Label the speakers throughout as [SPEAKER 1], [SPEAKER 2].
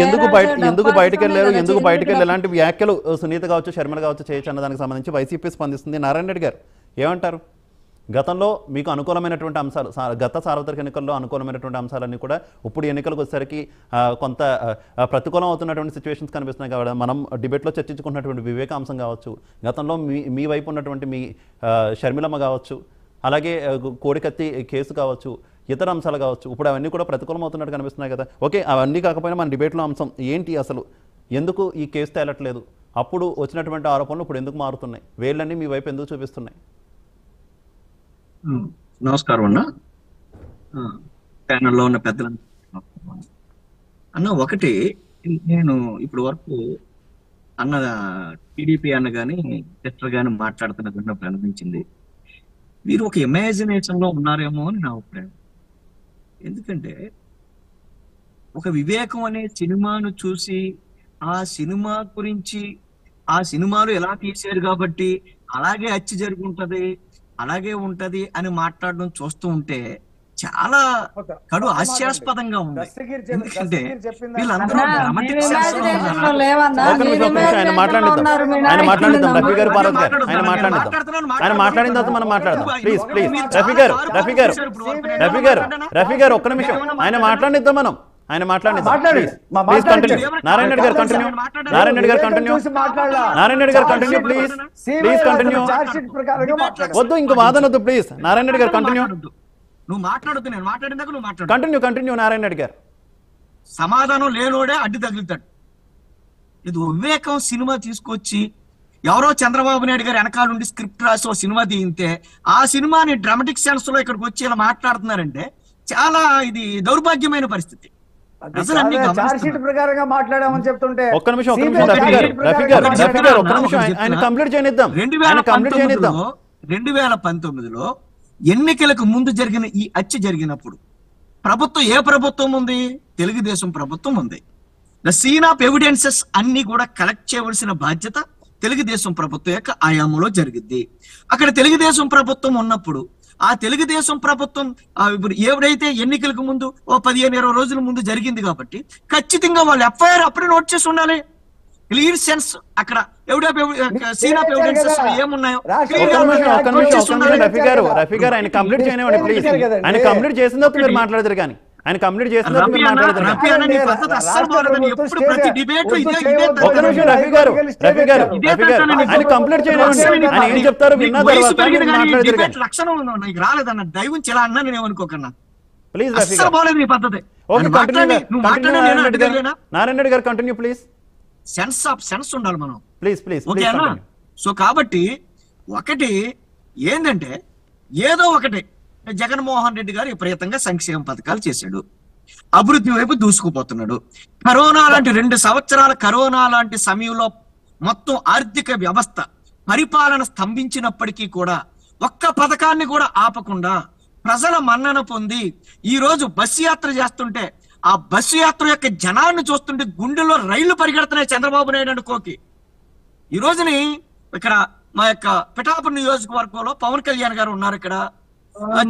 [SPEAKER 1] ఎందుకు బయటకు వెళ్ళారు, ఎందుకు బయటకు వెళ్ళి ఎలాంటి వ్యాఖ్యలు సునీత కావచ్చు, షర్మిల కావచ్చు చేయొచ్చు అన్న దానికి సంబంధించి వైసీపీ స్పందిస్తుంది. నారాయణ రెడ్డి గారు ఏమంటారు? గతంలో మీకు అనుకూలమైనటువంటి అంశాలు, గత సార్వత్రిక ఎన్నికల్లో అనుకూలమైనటువంటి అంశాలన్నీ కూడా ఇప్పుడు ఎన్నికలకు వచ్చేసరికి కొంత ప్రతికూలం అవుతున్నటువంటి సిచ్యువేషన్స్ కనిపిస్తున్నాయి కాబట్టి మనం డిబేట్లో చర్చించుకున్నటువంటి వివేకాంశం కావచ్చు, గతంలో మీ వైపు ఉన్నటువంటి మీ షర్మిలమ్మ కావచ్చు, అలాగే కోడికత్తి కేసు కావచ్చు, ఇతర అంశాలు కావచ్చు, ఇప్పుడు అవన్నీ కూడా ప్రతికూలం అవుతున్నట్టు కనిపిస్తున్నాయి కదా. ఓకే, అవన్నీ కాకపోయినా మన డిబేట్లో అంశం ఏంటి, అసలు ఎందుకు ఈ కేసు తేలట్లేదు, అప్పుడు వచ్చినటువంటి ఆరోపణలు ఇప్పుడు ఎందుకు మారుతున్నాయి, వేళ్ళన్నీ మీ వైపు ఎందుకు చూపిస్తున్నాయి?
[SPEAKER 2] నమస్కారం అన్న, ప్యానల్లో ఉన్న పెద్దలు అన్న. ఒకటి, నేను ఇప్పుడు వరకు అన్న టీడీపీ అన్న కానీ సిస్టర్ కానీ మాట్లాడుతున్నది ఉన్నప్పుడు అనిపించింది, మీరు ఒక ఇమాజినేషన్ లో ఉన్నారేమో అని నా అభిప్రాయం. ఎందుకంటే ఒక వివేకం అనే సినిమాను చూసి ఆ సినిమా గురించి, ఆ సినిమాలు ఎలా తీశారు కాబట్టి అలాగే అచ్చి జరుగుంటది, అలాగే ఉంటది అని మాట్లాడడం చూస్తూ ఉంటే చాలా కడు హాస్యాస్పదంగా ఉంది. ఎందుకంటే వీళ్ళందరూ డ్రామాటిక్ సెన్స్ లో
[SPEAKER 1] ఒక్క నిమిషం ఆయన మాట్లాడిద్దాం, మనం ఆయన మాట్లాడిద్దాం. నారాయణ రెడ్డి గారు కంటిన్యూ, నారాయణ రెడ్డి గారు కంటిన్యూ, నారాయణ రెడ్డి గారు కంటిన్యూ, ప్లీజ్ ప్లీజ్ కంటిన్యూ. వద్దు, ఇంక వాదనొద్దు ప్లీజ్. నారాయణ రెడ్డి గారు కంటిన్యూ.
[SPEAKER 2] నువ్వు మాట్లాడద్దు, నేను మాట్లాడిందాక నువ్వు మాట్లాడు.
[SPEAKER 1] కంటిన్యూ కంటిన్యూ నారాయణ రెడ్డి గారు.
[SPEAKER 2] సమాధానం లేనోడే అడ్డు తగులుతాడు. ఇది వివేకం సినిమా తీసుకొచ్చి ఎవరో చంద్రబాబు నాయుడు గారు వెనకాల నుండి స్క్రిప్ట్ రాసి ఓ సినిమా తీయితే ఆ సినిమాని డ్రామాటిక్ సెన్స్ లో ఇక్కడికి వచ్చి ఇలా మాట్లాడుతున్నారంటే చాలా ఇది దౌర్భాగ్యమైన పరిస్థితి.
[SPEAKER 3] మాట్లాడామని చెప్తుంటే
[SPEAKER 1] ఒక్క నిమిషం ఒక్క నిమిషం ఆయన కంప్లీట్ చేయనిద్దాం.
[SPEAKER 2] 2019లో ఎన్నికలకు ముందు జరిగిన ఈ హత్య జరిగినప్పుడు ప్రభుత్వం, ఏ ప్రభుత్వం ఉంది? తెలుగుదేశం ప్రభుత్వం ఉంది. ద సీన్ ఆఫ్ ఎవిడెన్సెస్ అన్ని కూడా కలెక్ట్ చేయవలసిన బాధ్యత తెలుగుదేశం ప్రభుత్వం యొక్క ఆయామంలో జరిగింది. అక్కడ తెలుగుదేశం ప్రభుత్వం ఉన్నప్పుడు ఆ తెలుగుదేశం ప్రభుత్వం ఇప్పుడు ఎవరైతే ఎన్నికలకు ముందు ఓ 15-20 రోజుల ముందు జరిగింది కాబట్టి ఖచ్చితంగా వాళ్ళు ఎఫ్ఐఆర్ అప్పుడే నోట్ చేసి ఉండాలి. క్లియర్ సెన్స్ అక్కడ సీన్ ఆఫ్ ఎవిడెన్సెస్ ఏమున్నాయో
[SPEAKER 1] రఫీ గారు ఆయన కంప్లీట్ చేయనివ్వండి ప్లీజ్. ఆయన కంప్లీట్ చేసిన తర్వాత మీరు మాట్లాడతారు, కానీ ఆయన కంప్లీట్ చేసిన తర్వాత మీరు మాట్లాడతారు. ఒక్క నిమిషం రఫీ గారు ఆయన కంప్లీట్ చేయనివ్వండి. ఆయన ఏం చెప్తారో విన్నా తర్వాత
[SPEAKER 2] లక్షణం రాలేదన్న దైవం చాలా అన్నా నేను ఏమనుకోకన్నా
[SPEAKER 1] ప్లీజ్ రఫీ గారు.
[SPEAKER 2] నీ పద్ధతి
[SPEAKER 1] నారాయణ రెడ్డి గారు కంటిన్యూ ప్లీజ్.
[SPEAKER 2] సెన్స్ ఉండాలి మనం,
[SPEAKER 1] ప్లీజ్ ప్లీజ్.
[SPEAKER 2] ఓకేనా? సో కాబట్టి ఒకటి ఏంటంటే, ఏదో ఒకటి జగన్మోహన్ రెడ్డి గారు విపరీతంగా సంక్షేమ పథకాలు చేశాడు, అభివృద్ధి వైపు దూసుకుపోతున్నాడు. కరోనా లాంటి 2 సంవత్సరాల కరోనా లాంటి సమయంలో మొత్తం ఆర్థిక వ్యవస్థ పరిపాలన స్తంభించినప్పటికీ కూడా ఒక్క పథకాన్ని కూడా ఆపకుండా ప్రజల మన్నన పొంది ఈ రోజు బస్సు యాత్ర చేస్తుంటే ఆ బస్సు యాత్ర యొక్క జనాన్ని చూస్తుంటే గుండెల్లో రైళ్లు పరిగెడుతున్నాయి చంద్రబాబు నాయుడు అనుకోకి. ఈ రోజుని ఇక్కడ మా యొక్క పిఠాపురం నియోజకవర్గంలో పవన్ కళ్యాణ్ గారు ఉన్నారు, ఇక్కడ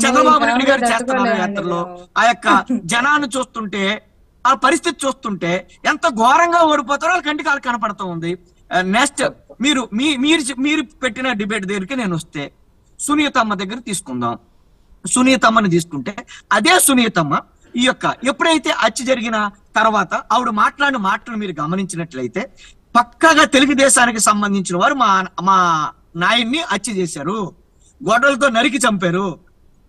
[SPEAKER 2] చంద్రబాబు నాయుడు గారు చేస్తున్నారు యాత్రలో. ఆ యొక్క జనాన్ని చూస్తుంటే, ఆ పరిస్థితి చూస్తుంటే ఎంత ఘోరంగా ఓడిపోతారో వాళ్ళ కంటికి వాళ్ళకి కనపడుతూ ఉంది. నెక్స్ట్ మీరు పెట్టిన డిబేట్ దగ్గరికి నేను వస్తే సునీతమ్మ దగ్గర తీసుకుందాం. సునీతమ్మని తీసుకుంటే అదే సునీతమ్మ ఈ యొక్క ఎప్పుడైతే హత్య జరిగిన తర్వాత ఆవిడ మాట్లాడిన మాటలు మీరు గమనించినట్లయితే పక్కగా తెలుగుదేశానికి సంబంధించిన వారు మా నాయన్ని హత్య చేశారు, గొడ్డలతో నరికి చంపారు,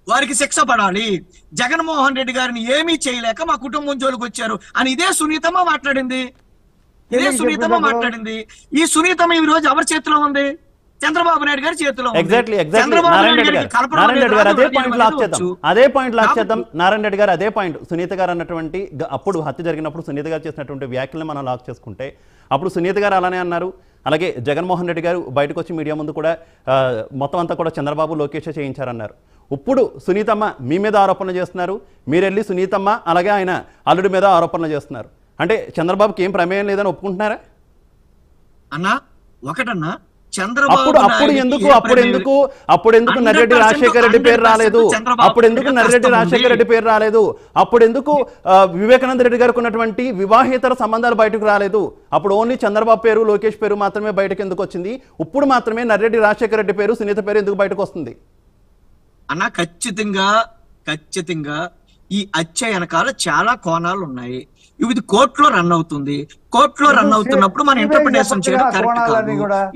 [SPEAKER 2] వారికి శిక్ష పడాలి, జగన్మోహన్ రెడ్డి గారిని ఏమీ చేయలేక మా కుటుంబం జోలికి వచ్చారు అని ఇదే సునీతమ్మ మాట్లాడింది. ఈ సునీతమ్మ ఈ రోజు ఎవరి చేతిలో ఉంది? చంద్రబాబు నాయుడు గారి చేతిలో.
[SPEAKER 1] అదే పాయింట్ లాక్ చేద్దాం. నారాయణ రెడ్డి గారు అదే పాయింట్, సునీత గారు అన్నటువంటి అప్పుడు హత్య జరిగినప్పుడు సునీత గారు చేసినటువంటి వ్యాఖ్యలను మనం లాక్ చేసుకుంటే అప్పుడు సునీత గారు అలానే అన్నారు. అలాగే జగన్మోహన్ రెడ్డి గారు బయటకు వచ్చి మీడియా ముందు కూడా మొత్తం అంతా కూడా చంద్రబాబు లోకేష్ చేయించారన్నారు. ఇప్పుడు సునీతమ్మ మీ మీద ఆరోపణలు చేస్తున్నారు, మీరెళ్ళి సునీతమ్మ అలాగే ఆయన అల్లుడి మీద ఆరోపణలు చేస్తున్నారు. అంటే చంద్రబాబుకి ఏం ప్రమేయం లేదని ఒప్పుకుంటున్నారా?
[SPEAKER 2] అన్నా ఒకటన్నా
[SPEAKER 1] అప్పుడు ఎందుకు నర్రెడ్డి రాజశేఖర రెడ్డి పేరు రాలేదు? అప్పుడు ఎందుకు నర్రెడ్డి రాజశేఖర రెడ్డి పేరు రాలేదు? అప్పుడు ఎందుకు వివేకానంద రెడ్డి గారికి ఉన్నటువంటి వివాహేతర సంబంధాలు బయటకు రాలేదు? అప్పుడు ఓన్లీ చంద్రబాబు పేరు, లోకేష్ పేరు మాత్రమే బయటకు ఎందుకు వచ్చింది? ఇప్పుడు మాత్రమే నర్రెడ్డి రాజశేఖర రెడ్డి పేరు, సునీత పేరు ఎందుకు బయటకు వస్తుంది?
[SPEAKER 2] అన్న ఖచ్చితంగా ఈ హత్య వెనకాల చాలా కోణాలు ఉన్నాయి. ఇది కోర్టులో రన్ అవుతుంది. కోర్టులో రన్ అవుతున్నప్పుడు మన ఇంటర్ప్రిటేషన్ చేయడం కరెక్ట్ కాదు.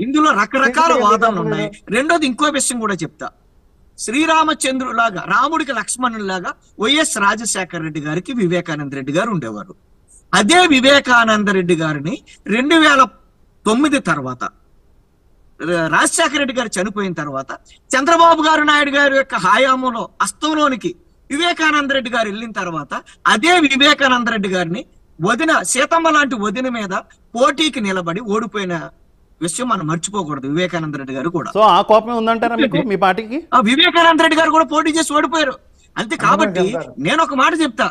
[SPEAKER 2] ఇందులో రకరకాల వాదనలు ఉన్నాయి. రెండోది ఇంకో విషయం కూడా చెప్తా. శ్రీరామచంద్రులాగా, రాముడికి లక్ష్మణులాగా వైఎస్ రాజశేఖర రెడ్డి గారికి వివేకానంద రెడ్డి గారు ఉండేవారు. అదే వివేకానంద రెడ్డి గారిని 2009 తర్వాత రాజశేఖర రెడ్డి గారు చనిపోయిన తర్వాత చంద్రబాబు నాయుడు గారి యొక్క హయాంలో అస్తంలోనికి వివేకానంద రెడ్డి గారు వెళ్ళిన తర్వాత అదే వివేకానంద రెడ్డి గారిని వదిన సీతమ్మ లాంటి వదిన మీద పోటీకి నిలబడి ఓడిపోయిన విషయం మనం మర్చిపోకూడదు. వివేకానంద రెడ్డి గారు కూడా.
[SPEAKER 1] సో ఆ కోపం ఉందంటారా మీకు మీ పార్టీకి?
[SPEAKER 2] వివేకానంద రెడ్డి గారు కూడా పోటీ చేసి ఓడిపోయారు. అంతే కాబట్టి నేను ఒక మాట చెప్తా.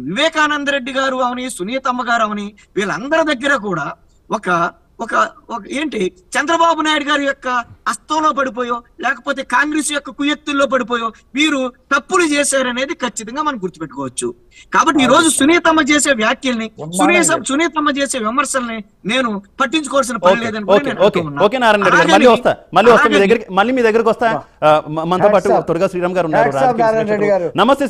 [SPEAKER 2] వివేకానంద రెడ్డి గారు అవని, సునీతమ్మ గారు అవని, వీళ్ళందరి దగ్గర కూడా ఒక ఒక ఏంటి చంద్రబాబు నాయుడు గారి యొక్క అస్తంలో పడిపోయో లేకపోతే కాంగ్రెస్ యొక్క కుయత్తుల్లో పడిపోయో వీరు తప్పులు చేశారనేది ఖచ్చితంగా మనం గుర్తుపెట్టుకోవచ్చు. కాబట్టి ఈ రోజు సునీతమ్మ చేసే వ్యాఖ్యల్ని, సునీతమ్మ చేసే విమర్శల్ని నేను పట్టించుకోవాల్సిన పని లేదని
[SPEAKER 1] మళ్ళీ మీ దగ్గరికి వస్తా. మనతో పాటు త్వరగా శ్రీరామ్ గారు ఉన్నారు. నమస్తే.